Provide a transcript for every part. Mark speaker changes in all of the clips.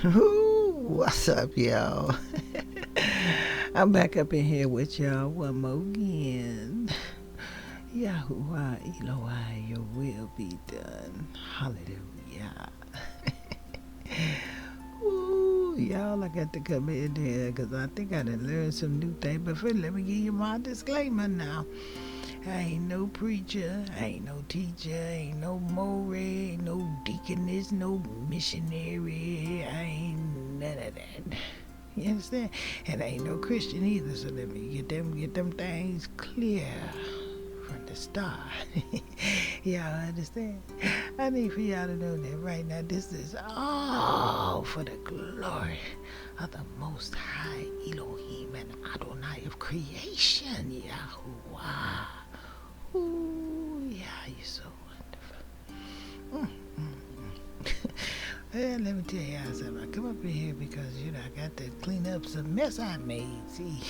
Speaker 1: Ooh, what's up, y'all? I'm back up in here with y'all one more again. YHWH, Elohai, your will be done. Hallelujah. Ooh, y'all, I got to come in here because I think I done learned some new things. But first, let me give you my disclaimer now. I ain't no preacher, I ain't no teacher, ain't no more, ain't no deaconess, no missionary, I ain't none of that. You understand? And I ain't no Christian either, so let me get them things clear from the start. Y'all understand? I need for y'all to know that right now this is all for the glory of the Most High Elohim and Adonai of creation, YAHWH. Ooh, yeah, you're so wonderful. Well, let me tell y'all something. I come up in here because, I got to clean up some mess I made. See,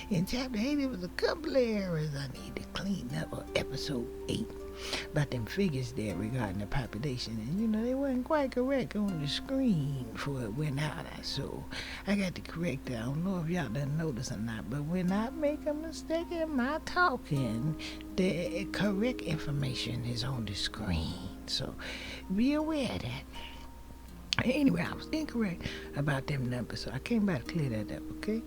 Speaker 1: in chapter 8, there was a couple of errors I need to clean up, or episode 8, about them figures there regarding the population. And, they wasn't quite correct on the screen before it went out. So I got to correct that. I don't know if y'all done notice or not, but when I make a mistake in my talking, the correct information is on the screen. So be aware of that. Anyway, I was incorrect about them numbers, so I came back to clear that up, okay?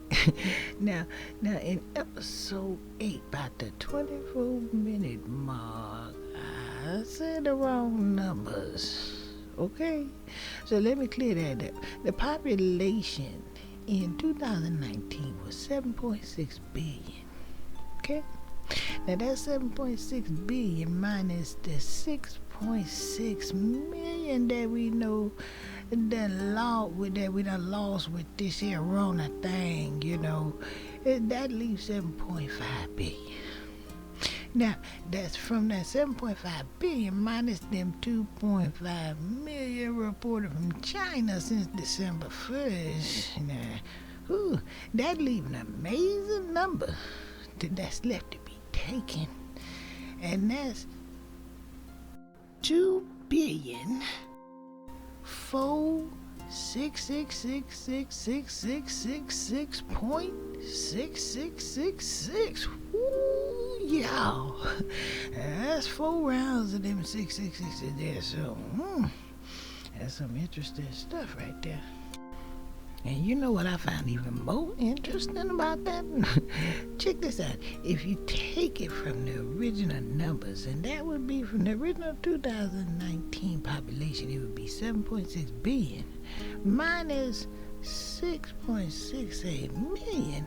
Speaker 1: Now, in episode 8, about the 24-minute mark, I said the wrong numbers, okay? So let me clear that up. The population in 2019 was 7.6 billion, okay? Now that's 7.6 billion minus the 6.6 million that we know that we done lost with this here Rona thing, that leaves 7.5 billion. Now, that's from that 7.5 billion minus them 2.5 million reported from China since December 1st. Now, that leaves an amazing number that's left to be taken. And that's 2 billion 466666666.6666. Woo, y'all. That's 4 rounds of them 666 there. So, that's some interesting stuff right there. And you know what I found even more interesting about that? Check this out. If you take it from the original numbers, and that would be from the original 2019 population, it would be 7.6 billion minus 6.68 million.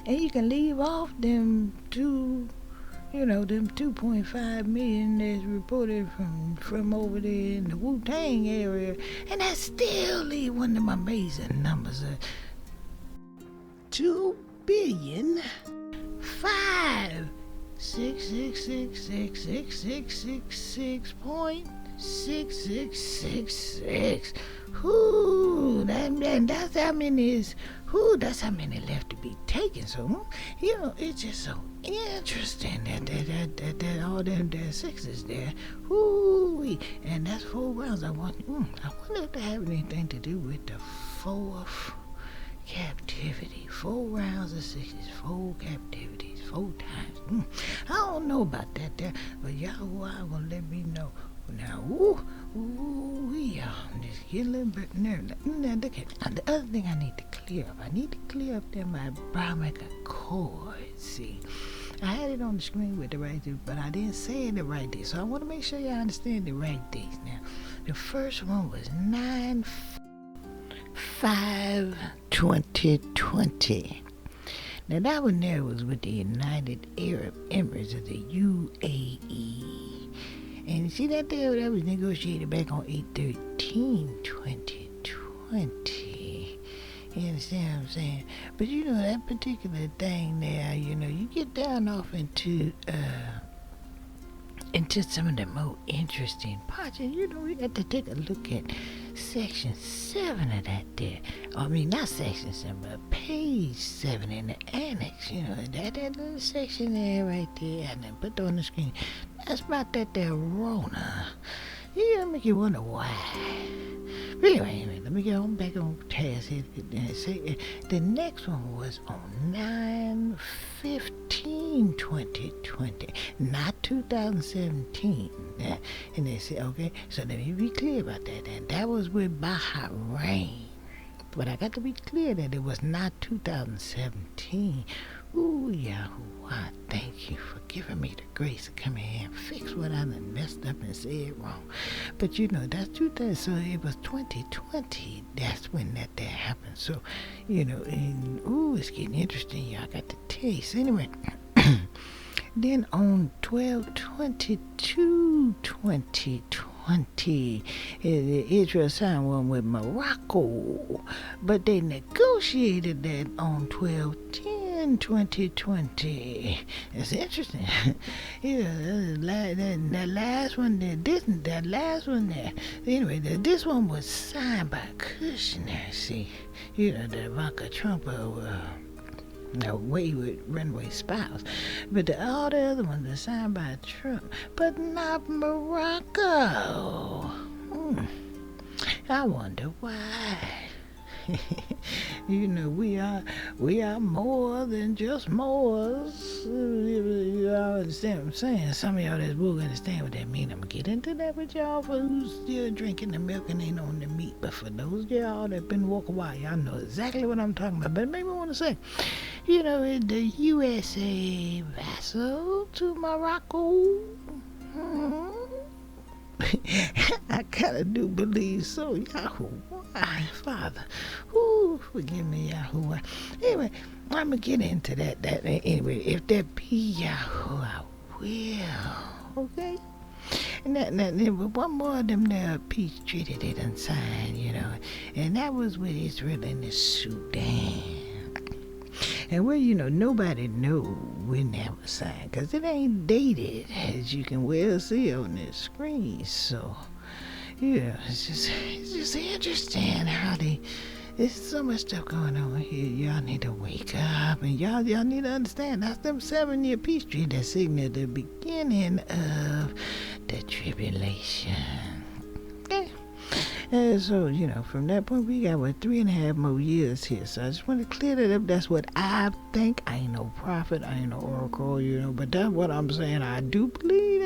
Speaker 1: And you can leave off them them 2.5 million that's reported from over there in the Wu-Tang area, and that still leave one of them amazing numbers of 2 billion 566666666.6666. That's how many is. That's how many left to be taken. So, it's just so interesting that all them sixes there. And that's 4 rounds. I wonder if they have anything to do with the 4th captivity. 4 rounds of 6s, 4 captivities, 4 times. I don't know about that there, but YAHWH gonna let me know. Now, I'm just getting a little bit nervous. Now, look at the other thing I need to clear up. I need to clear up them Abrahamic Accords. See, I had it on the screen with the right date, but I didn't say the right date. So I want to make sure y'all understand the right dates. Now, the first one was 9/5/2020. Now, that one there was with the United Arab Emirates of the UAE. And see that there, that was negotiated back on 8/13/2020. You understand what I'm saying? But that particular thing there, you get down off into some of the more interesting parts. And we got to take a look at section 7 of that there. I mean, not section 7, but page 7 in the annex. That little section there right there, and then put on the screen. That's about that there Rona. Yeah, make you wonder why. Anyway, let me get on back on task here. The next one was on 9/15/2020, not 2017. And they said, okay, so let me be clear about that. And that was with Bahrain. But I got to be clear that it was not 2017. Ooh, YAHSerall, thank you for giving me the grace to come in here and fix what I done messed up and said wrong. But that's 2000, so it was 2020. That's when that happened. So, and it's getting interesting, y'all. I got the taste. Anyway, then on 12/22/2020, Israel signed one with Morocco, but they negotiated that on 12/10/2020. It's interesting. That last one there, that last one there. Anyway, this one was signed by Kushner. See, the Ivanka Trump wayward runway spouse. But all the other ones are signed by Trump, but not Morocco. I wonder why. We are more than just Moors. You understand what I'm saying? Some of y'all that will understand what that means. I'm gonna get into that with y'all for who's still drinking the milk and ain't on the meat. But for those of y'all that been walking a while, y'all know exactly what I'm talking about. But maybe I want to say, the USA vassal to Morocco. I kinda do believe so, YAHSerall, Father. Ooh, forgive me, YAHSerall. Anyway, I'm gonna get into that. Anyway, if that be YAHSerall, I will. Okay? And then one more of them there peace treaty they done signed, and that was with Israel and the Sudan. And nobody know when that was signed, because it ain't dated, as you can well see on this screen. So, it's just interesting how there's so much stuff going on here. Y'all need to wake up, and y'all need to understand, that's them 7-year peace treaty that signaled the beginning of the tribulation. Okay? And so, from that point, we got, 3.5 more years here. So I just want to clear that up. That's what I think. I ain't no prophet. I ain't no oracle, but that's what I'm saying. I do believe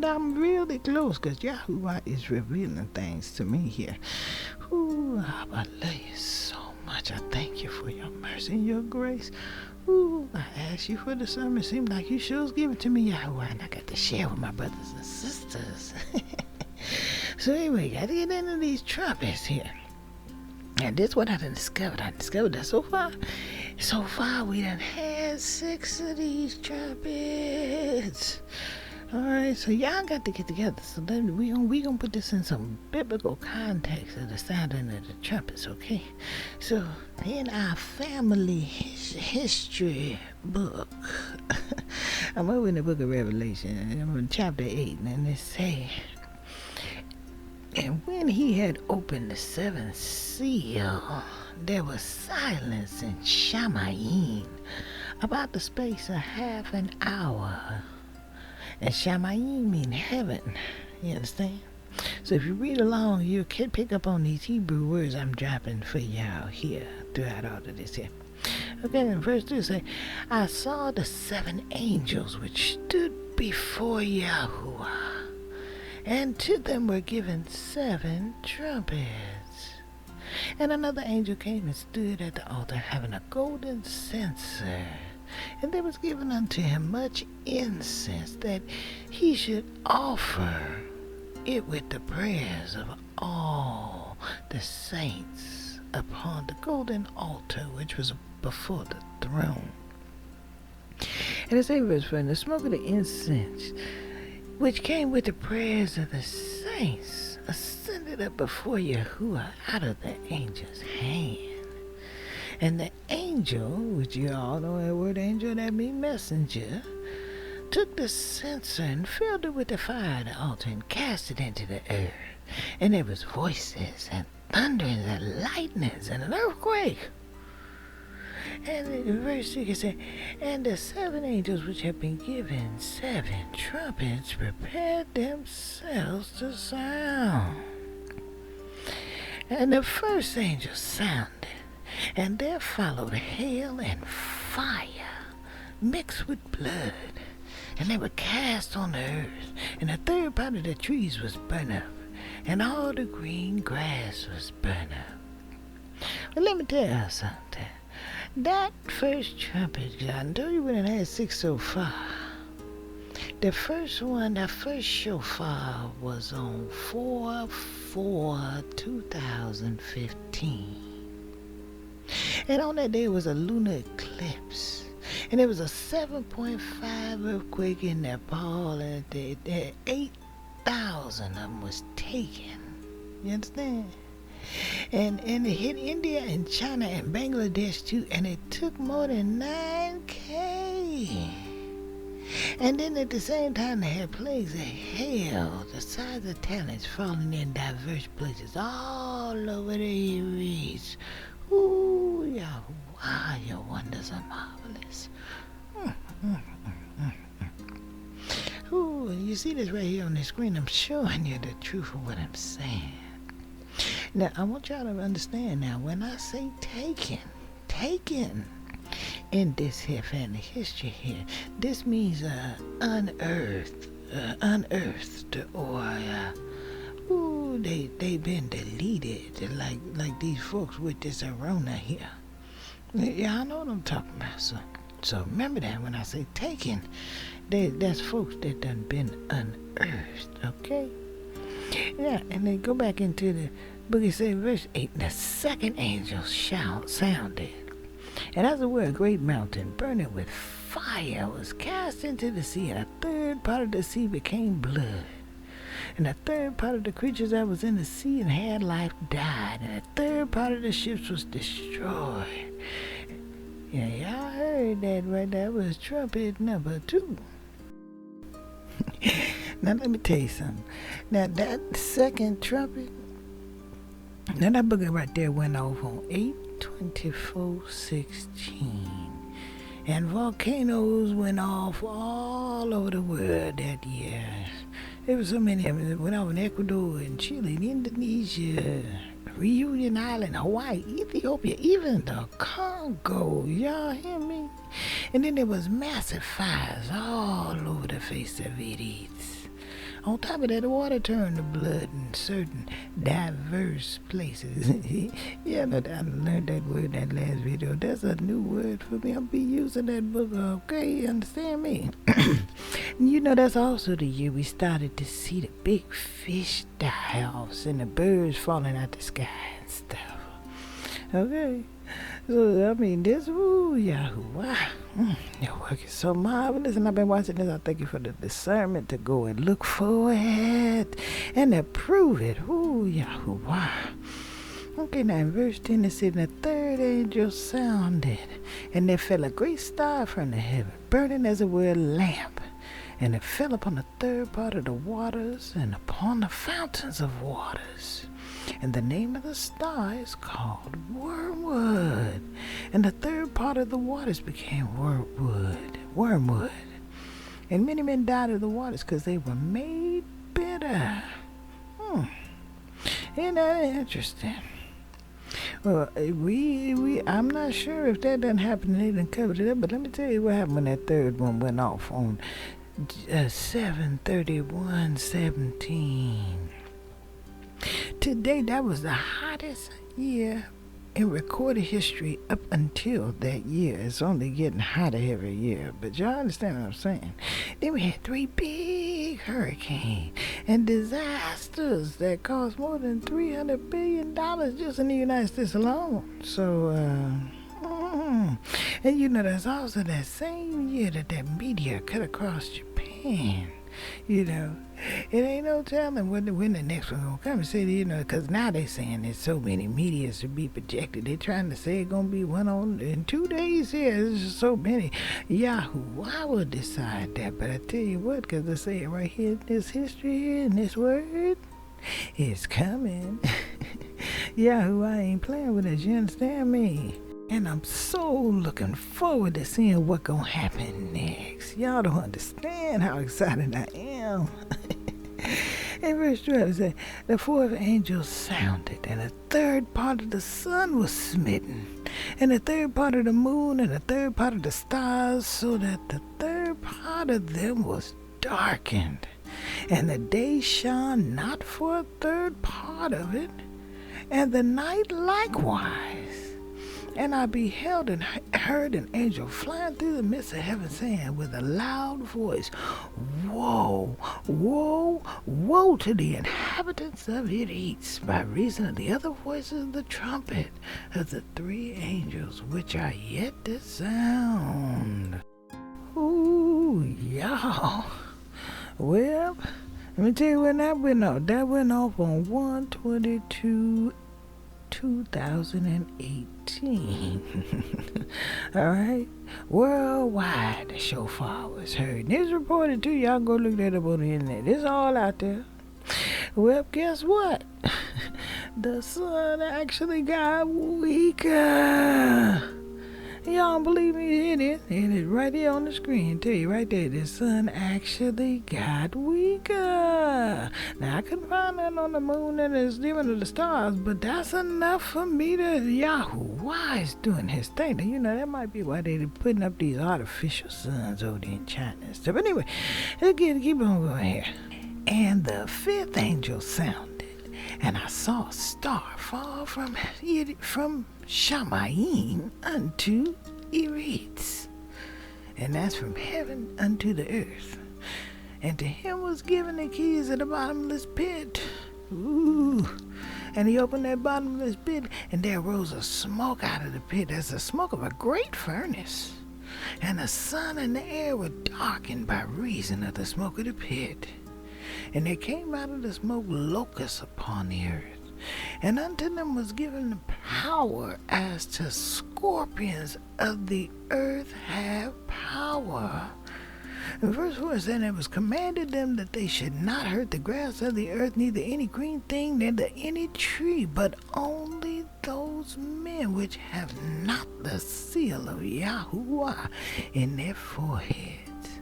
Speaker 1: I'm really close, because YAHSerall is revealing things to me here. Ooh, I love you so much. I thank you for your mercy and your grace. Ooh, I asked you for the summer. It seemed like you sure give it to me, YAHSerall, and I got to share with my brothers and sisters. So anyway, got to get into these trumpets here. And this is what I done discovered. I discovered that so far we done had 6 of these trumpets. Alright, so y'all got to get together. So then we gonna put this in some biblical context of the sounding of the trumpets, okay? So in our family history book, I'm over in the book of Revelation, and I'm in chapter 8, and it say, and when he had opened the 7th seal, there was silence in Shamayim about the space of half an hour. And Shamayim mean heaven. You understand? So if you read along, you can pick up on these Hebrew words I'm dropping for y'all here throughout all of this here. Okay, then verse 2 say, I saw the 7 angels which stood before YAHSerall, and to them were given 7 trumpets. And another angel came and stood at the altar, having a golden censer. And there was given unto him much incense, that he should offer it with the prayers of all the saints upon the golden altar which was before the throne. And it says, verse 4, and the smoke of the incense, which came with the prayers of the saints, ascended up before YAHSerall out of the angel's hand. And the angel, which you all know that word angel, that means messenger, took the censer and filled it with the fire of the altar and cast it into the earth. And there was voices and thunderings and lightnings and an earthquake. And in verse 6 it said, and the 7 angels which had been given 7 trumpets prepared themselves to sound. And the first angel sounded, and there followed hail and fire mixed with blood, and they were cast on the earth, and the third part of the trees was burnt up, and all the green grass was burnt up. Well, let me tell you something. That first trumpet, John, told you when it had 6 so far. The first one, that first shofar was on 4/4/2015. And on that day was a lunar eclipse. And it was a 7.5 earthquake in Nepal, and 8,000 of them was taken. You understand? And it hit India and China and Bangladesh too, and it took more than 9K. And then at the same time they had plagues of hail the size of talents falling in diverse places all over the East. Ooh, YHWH, your wonders are marvelous. Ooh, you see this right here on the screen? I'm showing you the truth of what I'm saying. Now, I want y'all to understand now, when I say taken in this here family history here, this means unearthed, or they been deleted, like these folks with this arona here. Yeah, I know what I'm talking about. So remember that when I say taken, that's folks that done been unearthed, okay? Yeah, and then go back into the book. It says, verse 8, the second angel sounded, and as it were, a great mountain burning with fire was cast into the sea, and a third part of the sea became blood. And a third part of the creatures that was in the sea and had life died, and a third part of the ships was destroyed. Yeah, y'all heard that right? That was trumpet number 2. Now let me tell you something. Now that second trumpet, now that boogie right there went off on 8/24/16, and volcanoes went off all over the world that year. There were so many of them that went off in Ecuador and Chile, Indonesia, Reunion Island, Hawaii, Ethiopia, even the Congo. Y'all hear me? And then there was massive fires all over the face of it. On top of that, the water turned to blood in certain diverse places. Yeah, but I learned that word in that last video. That's a new word for me. I'll be using that book, okay? You understand me? You know, that's also the year we started to see the big fish die-offs and the birds falling out the sky and stuff. Okay? So, I mean, this, YHWH, your work is so marvelous, and I've been watching this. I thank you for the discernment to go and look for it and to prove it. YHWH. Okay, now in verse 10 it said, the third angel sounded, and there fell a great star from the heaven, burning as it were a lamp, and it fell upon the third part of the waters and upon the fountains of waters. And the name of the star is called Wormwood. And the third part of the waters became wormwood. And many men died of the waters because they were made bitter. Isn't that interesting? Well, I'm not sure if that doesn't happen. They didn't cover it up, but let me tell you what happened when that third one went off on 7/31/17. Today, that was the hottest year in recorded history up until that year. It's only getting hotter every year, but y'all understand what I'm saying. Then we had 3 big hurricanes and disasters that cost more than $300 billion just in the United States alone. So, and you know, that's also that same year that meteor cut across Japan. You know, it ain't no telling when the next one gonna come. Say, you know, because now they saying there's so many meteors to be projected. They trying to say it's gonna be one on in 2 days here. There's just so many. YHWH will decide that. But I tell you what, because they say it right here in this history here, in this word, it's coming. YHWH ain't playing with us. You understand me? And I'm so looking forward to seeing what gonna happen next. Y'all don't understand how excited I am. In verse 12 it says, the fourth angel sounded, and a third part of the sun was smitten, and a third part of the moon, and a third part of the stars, so that the third part of them was darkened, and the day shone not for a third part of it, and the night likewise. And I beheld and heard an angel flying through the midst of heaven, saying with a loud voice, Woe, woe, woe to the inhabitants of it eats, by reason of the other voices of the trumpet of the three angels which are yet to sound. Ooh, y'all. Well, let me tell you when that went off. That went off on 1/22/2018. All right. Worldwide, the shofar was heard. And it's reported too. Y'all go look that up on the internet. It's all out there. Well, guess what? The sun actually got weaker. Y'all don't believe me? It is right here on the screen. Tell you right there, the sun actually got weaker. Now I couldn't find that on the moon and it's even of the stars, but that's enough for me to YHWH is doing his thing. Now, you know that might be why they're putting up these artificial suns over there in China and stuff. But anyway, let's keep on going here. And the fifth angel sounded, and I saw a star fall from Shamayim unto Eretz, and that's from heaven unto the earth. And to him was given the keys of the bottomless pit. Ooh. And he opened that bottomless pit, and there rose a smoke out of the pit as the smoke of a great furnace. And the sun and the air were darkened by reason of the smoke of the pit. And there came out of the smoke locusts upon the earth. And unto them was given the power as to scorpions of the earth have power. And verse 4 said, it was commanded them that they should not hurt the grass of the earth, neither any green thing, neither any tree, but only those men which have not the seal of YAHWH in their foreheads.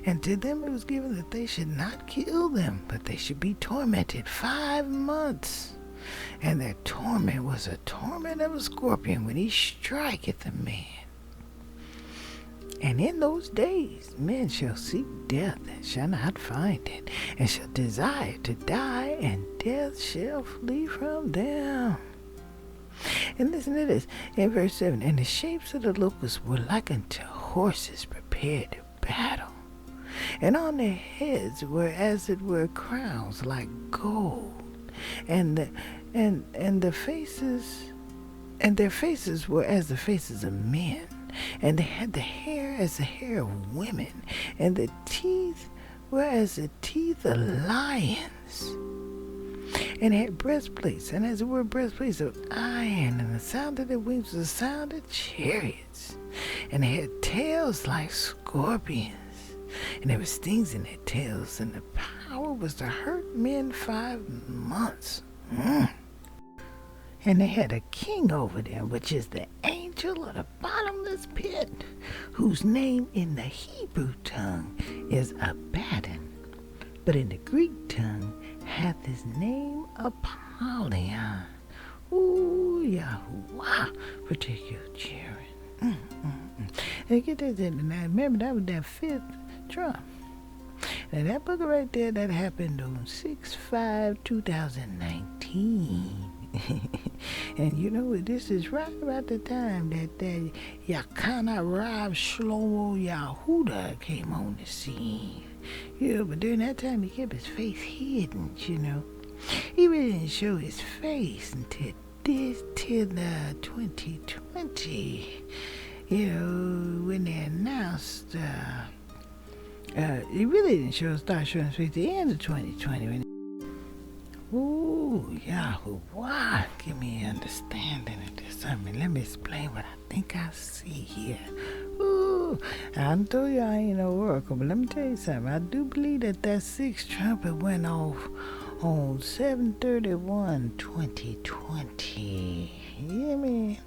Speaker 1: And to them it was given that they should not kill them, but they should be tormented 5 months. And their torment was a torment of a scorpion when he striketh a man. And in those days men shall seek death, and shall not find it, and shall desire to die, and death shall flee from them. And listen to this, in verse 7, and the shapes of the locusts were like unto horses prepared to battle. And on their heads were as it were crowns like gold, and their faces were as the faces of men, and they had the hair as the hair of women, and the teeth were as the teeth of lions. And they had breastplates, and as it were breastplates of iron, and the sound of their wings was the sound of chariots. And they had tails like scorpions, and there were stings in their tails, and the power was to hurt men 5 months. And they had a king over them, which is the angel of the bottomless pit, whose name in the Hebrew tongue is Abaddon, but in the Greek tongue hath his name Apollyon. Ooh, YAHWH, protect your children. And get this in tonight. Remember, that was that 5th Trump. Now that book right there, that happened on 6/5/2019. And you know, this is right about the time that Yakana Rav Shlomo Yahuda came on the scene. Yeah, but during that time he kept his face hidden, you know. He really didn't show his face until 2020. You know, when they announced, he really didn't start showing his face at the end of 2020. Ooh, YAHWH, give me understanding of this. I mean, let me explain what I think I see here. Ooh, I told you I ain't no oracle, but let me tell you something. I do believe that 6th trumpet went off on 7/31/2020. You hear me?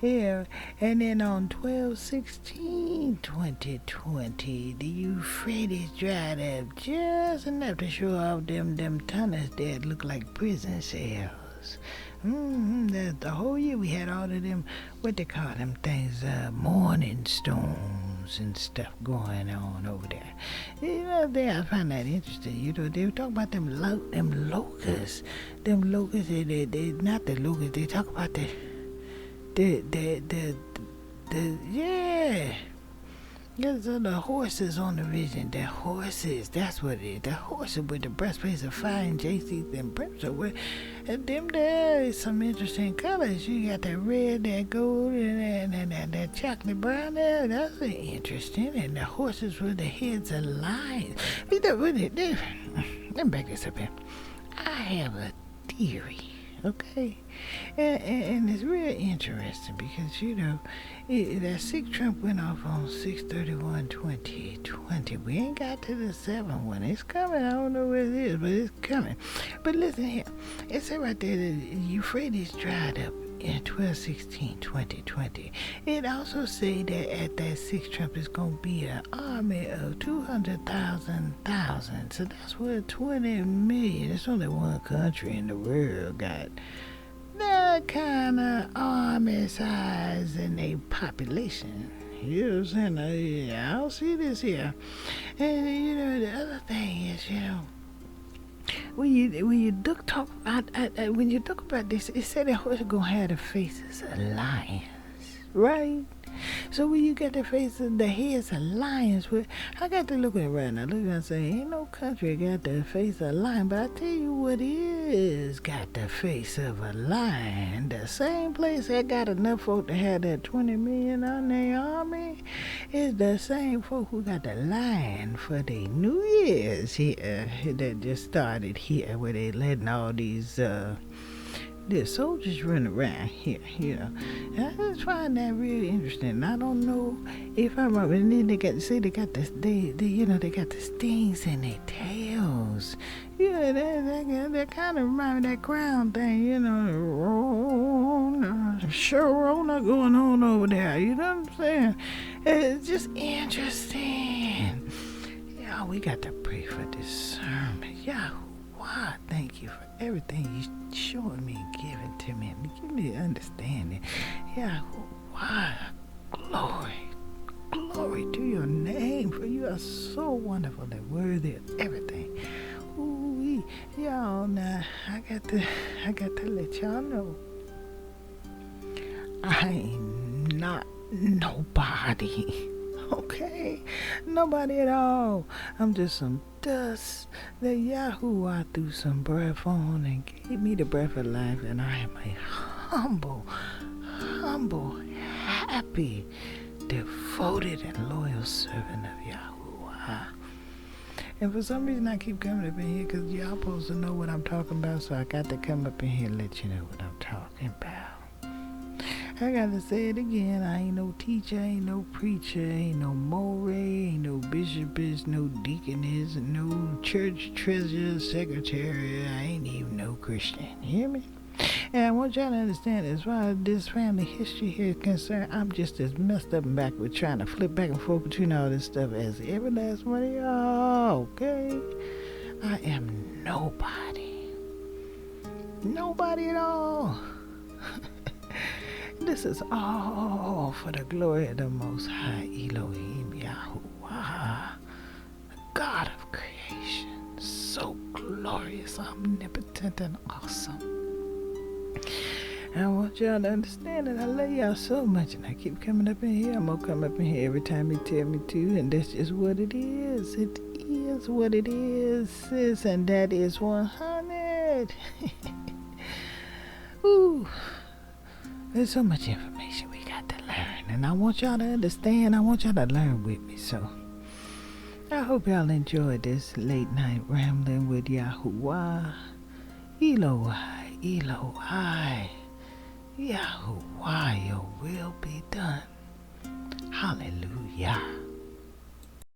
Speaker 1: Yeah, and then on 12/16/2020, the Euphrates dried up just enough to show off them tunnels that look like prison cells. The whole year we had all of them, what they call them things, mourning stones and stuff going on over there. I find that interesting. They talk about them locusts. Them locusts, they not the locusts, they talk about yeah. There's the horses on the vision. The horses, that's what it is. The horses with the breastplates of fire and JCs and brimstone. And them there is some interesting colors. You got that red, that gold, and that chocolate brown there. That's interesting. And the horses with the heads of lions. Let me back this up here. I have a theory. Okay, and it's real interesting because that 6th Trump went off on 6/31/2020. We ain't got to the 7th one. It's coming. I don't know where it is, but it's coming. But listen here, it said right there that Euphrates dried up in 12/16/2020. It also say that at that 6th Trump is gonna be an army of 200,000. So that's what 20 million. It's only one country in the world got that kind of army size in a population. You know what I'm saying? I don't see this here. And the other thing is, when you talk about this, it said that horse gonna have the faces of lions, right? So when you got the heads of lions, I got to look at it right now. Look, I'm saying, ain't no country got the face of a lion, but I tell you what is got the face of a lion. The same place that got enough folk to have that 20 million on their army is the same folk who got the lion for their New Year's here that just started here, where they letting all these the soldiers run around here, And I just find that really interesting. I don't know if I'm right. And then they got the stings in their tails. Yeah, that kind of remind me of that crown thing, Sharona going on over there. You know what I'm saying? It's just interesting. Yeah, we got to pray for discernment. YHWH, thank you for everything you showing me and giving to me. Give me understanding. YHWH, glory to your name, for you are so wonderful and worthy of everything. Ooh, y'all, now I got to let y'all know, I ain't not nobody. Okay, nobody at all. I'm just some dust that YHWH threw some breath on and gave me the breath of life, and I am a humble, happy, devoted, and loyal servant of YHWH. And for some reason I keep coming up in here because y'all supposed to know what I'm talking about, so I got to come up in here and let you know what I'm talking about. I gotta say it again, I ain't no teacher, ain't no preacher, ain't no more, ain't no bishopess, no deaconess, no church treasurer, secretary, I ain't even no Christian, you hear me? And I want y'all to understand, as far as this family history here is concerned, I'm just as messed up and backward trying to flip back and forth between all this stuff as every last one of y'all, okay? I am nobody. Nobody at all. This is all for the glory of the Most High Elohim YHWH, the God of creation, so glorious, omnipotent, and awesome. And I want y'all to understand that I love y'all so much, and I keep coming up in here. I'm gonna come up in here every time you tell me to, and that's just what it is. It is what it is, sis, and that is 100. Ooh. There's so much information we got to learn, and I want y'all to understand. I want y'all to learn with me. So I hope y'all enjoyed this late night rambling with YHWH. Elohai, Elohai, YHWH, your will be done. Hallelujah.